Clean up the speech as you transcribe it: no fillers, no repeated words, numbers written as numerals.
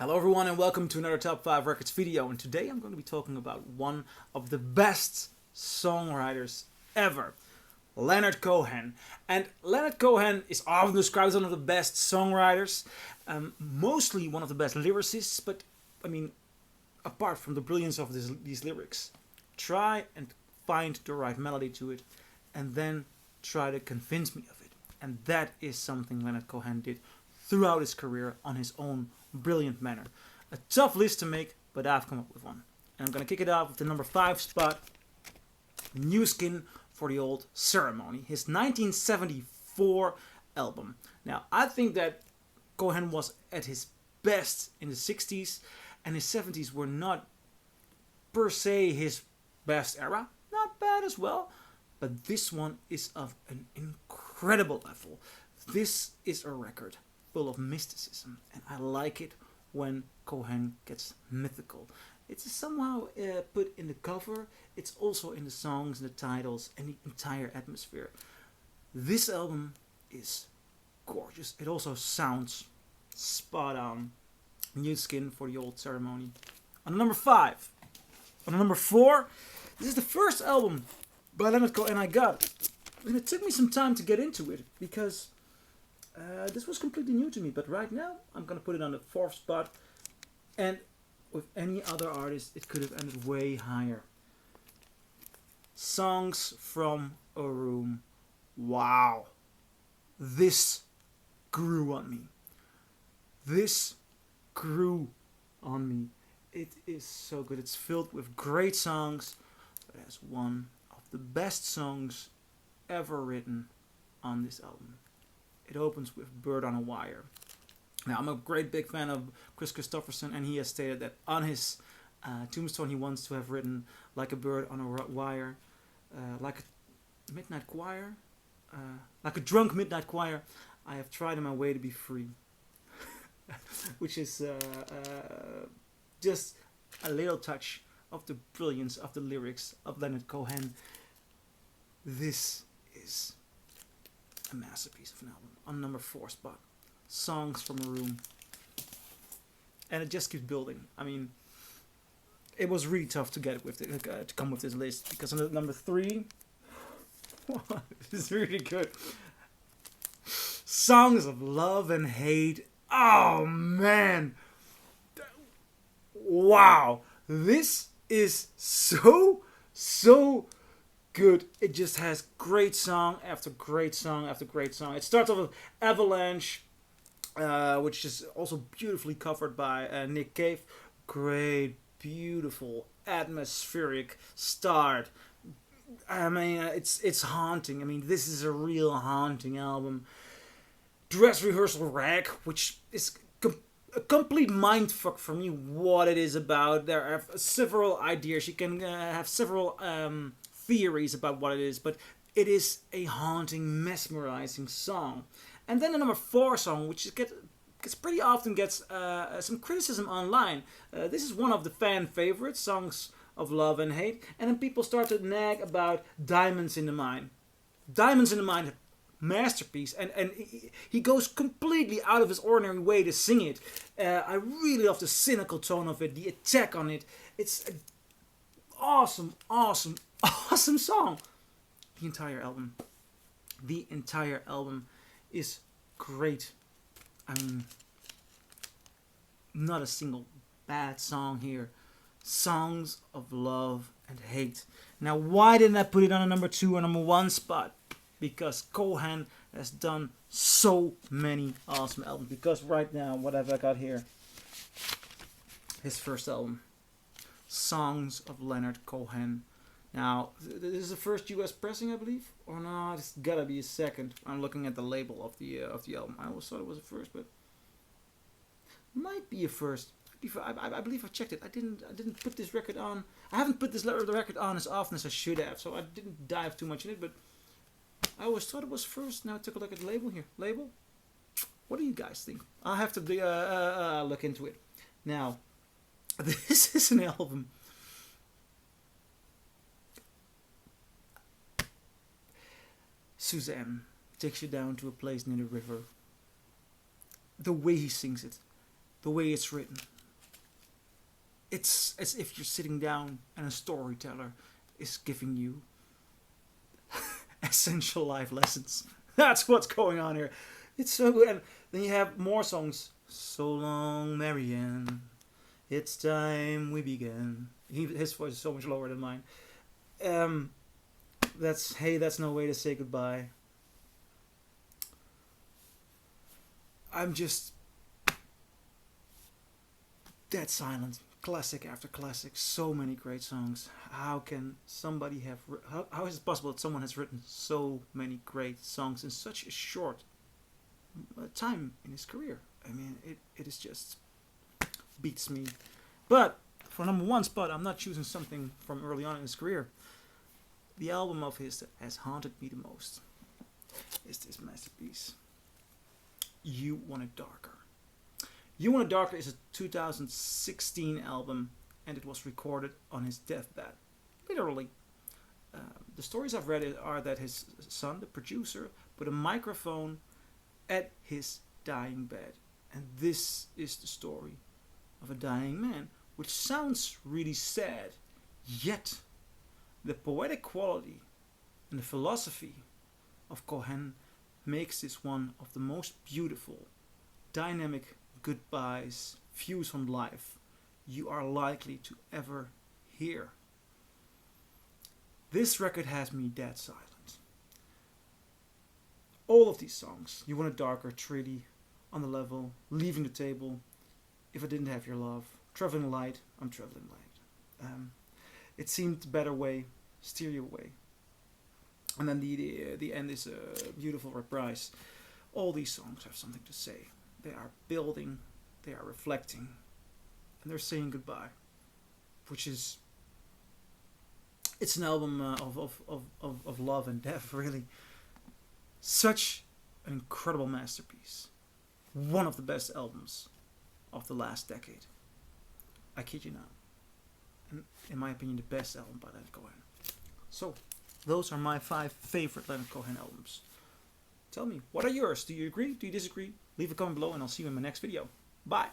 Hello everyone and welcome to another Top 5 Records video, and today I'm going to be talking about one of the best songwriters ever, Leonard Cohen. And Leonard Cohen is often described as one of the best songwriters, mostly one of the best lyricists, but I mean, apart from the brilliance of these lyrics, try and find the right melody to it and then try to convince me of it. And that is something Leonard Cohen did throughout his career on his own brilliant manner. A tough list to make, but I've come up with one. And I'm going to kick it off with the number 5 spot, New Skin for the Old Ceremony, his 1974 album. Now, I think that Cohen was at his best in the 60s, and his 70s were not per se his best era. Not bad as well, but this one is of an incredible level. This is a record full of mysticism, and I like it when Cohen gets mythical. It's somehow put in the cover, it's also in the songs and the titles and the entire atmosphere. This album is gorgeous. It also sounds spot on. New Skin for the Old Ceremony. On number 5. On number 4, this is the first album by Leonard Cohen I got. And it took me some time to get into it because this was completely new to me, but right now I'm gonna put it on the 4th spot, and with any other artist it could have ended way higher. Songs from a Room. Wow. This grew on me. This grew on me. It is so good. It's filled with great songs, but it has one of the best songs ever written on this album. It opens with Bird on a Wire. Now, I'm a great big fan of Chris Christopherson, and he has stated that on his tombstone he wants to have written like a bird on a wire, like a midnight choir, like a drunk midnight choir. I have tried in my way to be free, which is just a little touch of the brilliance of the lyrics of Leonard Cohen. This is a masterpiece of an album. On number 4 spot, Songs from a Room. And it just keeps building. I mean, it was really tough to get with to come with this list, because on number 3, this is really good. Songs of Love and Hate. Oh man, wow, this is so good. It just has great song after great song after great song. It starts off with Avalanche, which is also beautifully covered by Nick Cave. Great, beautiful, atmospheric start. I mean, it's haunting. I mean, this is a real haunting album. Dress Rehearsal Rag, which is a complete mindfuck for me what it is about. There are several ideas. You can have several theories about what it is, but it is a haunting, mesmerizing song. And then the number 4 song, which pretty often gets some criticism online. This is one of the fan favorites, Songs of Love and Hate, and then people start to nag about Diamonds in the Mine. Diamonds in the Mine, masterpiece, and he goes completely out of his ordinary way to sing it. I really love the cynical tone of it, the attack on it. It's an awesome song. The entire album is great. I mean, not a single bad song here. Songs of Love and Hate. Now, why didn't I put it on a number 2 or number 1 spot? Because Cohen has done so many awesome albums. Because right now, what have I got here? His first album, Songs of Leonard Cohen. Now, this is the first US pressing, I believe, or no? It's gotta be a second. I'm looking at the label of the album. I always thought it was a first, but might be a first. I believe I checked it. I didn't put this record on. I haven't put this record on as often as I should have, so I didn't dive too much in it. But I always thought it was first. Now I took a look at the label here. Label. What do you guys think? I'll have to look into it. Now, this is an album. Suzanne takes you down to a place near the river. The way he sings it, the way it's written. It's as if you're sitting down and a storyteller is giving you essential life lessons. That's what's going on here. It's so good. And then you have more songs. So long, Marianne. It's time we begin. His voice is so much lower than mine. That's no way to say goodbye. I'm just dead silent. Classic after classic. So many great songs. How can somebody have... How is it possible that someone has written so many great songs in such a short time in his career? I mean, it is just... beats me. But for number one spot, I'm not choosing something from early on in his career. The album of his that has haunted me the most is this masterpiece, You Want It Darker. You Want It Darker is a 2016 album, and it was recorded on his deathbed. Literally. The stories I've read are that his son, the producer, put a microphone at his dying bed. And this is the story of a dying man, which sounds really sad. Yet, the poetic quality and the philosophy of Cohen makes this one of the most beautiful, dynamic goodbyes, views on life you are likely to ever hear. This record has me dead silent. All of these songs, You Want It Darker, Treaty, On the Level, Leaving the Table, If I Didn't Have Your Love, Traveling Light, I'm Traveling Light. It Seemed a Better Way, Steer You Away. And then the end is a beautiful reprise. All these songs have something to say. They are building, they are reflecting, and they're saying goodbye. Which is... It's an album of love and death, really. Such an incredible masterpiece. One of the best albums of the last decade. I kid you not. And in my opinion, the best album by Leonard Cohen. So, those are my 5 favorite Leonard Cohen albums. Tell me, what are yours? Do you agree? Do you disagree? Leave a comment below and I'll see you in my next video. Bye!